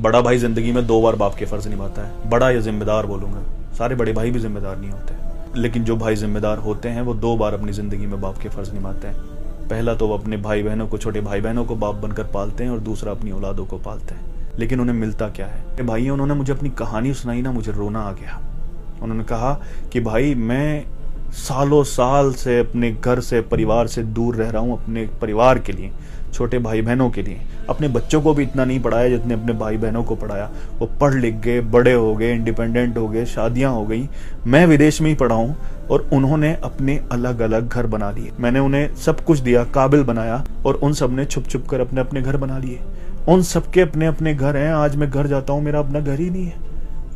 बड़ा भाई जिंदगी में 2 बार बाप के फर्ज निभाता है। बड़ा या जिम्मेदार बोलूंगा, सारे बड़े भाई भी जिम्मेदार नहीं होते, लेकिन जो भाई जिम्मेदार होते हैं वो 2 बार अपनी जिंदगी में बाप के फर्ज निभाते हैं। पहला तो वो अपने भाई बहनों को, छोटे भाई बहनों को बाप बनकर पालते हैं, और दूसरा अपनी औलादों को पालते हैं। लेकिन उन्हें मिलता क्या है? भाई उन्होंने मुझे अपनी कहानी सुनाई ना, मुझे रोना आ गया। उन्होंने कहा कि भाई मैं सालों साल से अपने घर से, परिवार से दूर रह रहा हूँ, अपने परिवार के लिए, छोटे भाई बहनों के लिए। अपने बच्चों को भी इतना नहीं पढ़ाया जितने अपने भाई बहनों को पढ़ाया। वो पढ़ लिख गए, बड़े हो गए, इंडिपेंडेंट हो गए, शादियां हो गई। मैं विदेश में ही पढ़ा हूँ और उन्होंने अपने अलग अलग घर बना लिए। मैंने उन्हें सब कुछ दिया, काबिल बनाया, और उन सब ने छुप छुप कर अपने अपने घर बना लिए। उन सबके अपने अपने घर हैं। आज मैं घर जाता हूँ, मेरा अपना घर ही नहीं है।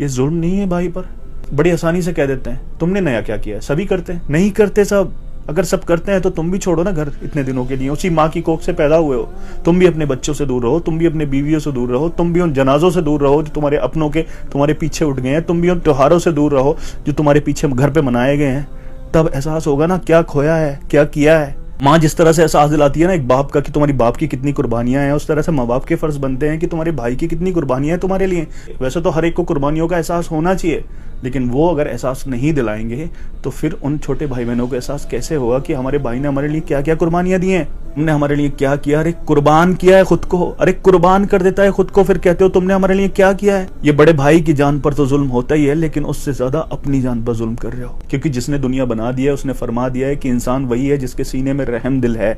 ये जुल्म नहीं है भाई पर? बड़ी आसानी से कह देते हैं तुमने नया क्या किया है, सभी करते हैं। नहीं करते सब। अगर सब करते हैं तो तुम भी छोड़ो ना घर इतने दिनों के लिए। उसी माँ की कोख से पैदा हुए हो, तुम भी अपने बच्चों से दूर रहो, तुम भी अपने बीवियों से दूर रहो, तुम भी उन जनाजों से दूर रहो जो तुम्हारे अपनों के तुम्हारे पीछे उठ गए हैं, तुम भी उन त्योहारों से दूर रहो जो तुम्हारे पीछे घर पे मनाए गए हैं। तब एहसास होगा ना क्या खोया है, क्या किया है। माँ जिस तरह से एहसास दिलाती है ना एक बाप का कि तुम्हारी बाप की कितनी कुर्बानियां हैं, उस तरह से माँ बाप के फर्ज बनते हैं कि तुम्हारे भाई की कितनी कुर्बानियां हैं तुम्हारे लिए। वैसे तो हर एक को कुर्बानियों का एहसास होना चाहिए, लेकिन वो अगर एहसास नहीं दिलाएंगे तो फिर उन छोटे भाई बहनों को एहसास कैसे होगा कि हमारे भाई ने हमारे लिए क्या क्या कुर्बानियां दी हैं, तुमने हमारे लिए क्या किया। अरे कुर्बान किया है खुद को, अरे कुर्बान कर देता है खुद को, फिर कहते हो तुमने हमारे लिए क्या किया है। ये बड़े भाई की जान पर तो जुल्म होता ही है, लेकिन उससे ज्यादा अपनी जान पर जुल्म कर रहे हो। क्योंकि जिसने दुनिया बना दिया है उसने फरमा दिया है कि इंसान वही है जिसके सीने में रहम दिल है।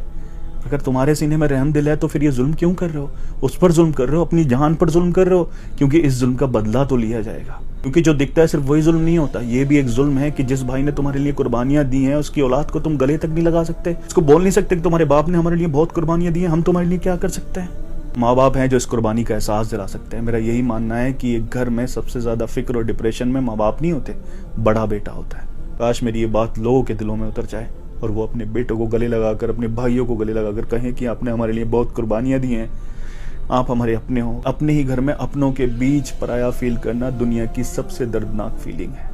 अगर तुम्हारे सीने में रहम दिल है तो फिर ये जुल्म क्यों कर रहे हो? उस पर जुल्म कर रहे हो, अपनी जान पर जुल्म कर रहे हो, क्योंकि इस जुल्म का बदला तो लिया जाएगा। क्योंकि जो दिखता है सिर्फ वही जुल्म नहीं होता, ये भी एक जुल्म है कि जिस भाई ने तुम्हारे लिए कुर्बानियां दी हैं उसकी औलाद को तुम गले तक नहीं लगा सकते, उसको बोल नहीं सकते कि तुम्हारे बाप ने हमारे लिए बहुत कुर्बानियां दी हैं, हम तुम्हारे लिए क्या कर सकते हैं। माँ बाप हैं जो इस कुर्बानी का एहसास दिला सकते हैं। मेरा यही मानना है कि एक घर में सबसे ज्यादा फिक्र और डिप्रेशन में माँ बाप नहीं होते, बड़ा बेटा होता है। काश मेरी ये बात लोगों के दिलों में उतर जाए और वो अपने बेटों को गले लगाकर, अपने भाइयों को गले लगाकर कहें कि आपने हमारे लिए बहुत कुर्बानियां दी हैं, आप हमारे अपने हो। अपने ही घर में अपनों के बीच पराया फील करना दुनिया की सबसे दर्दनाक फीलिंग है।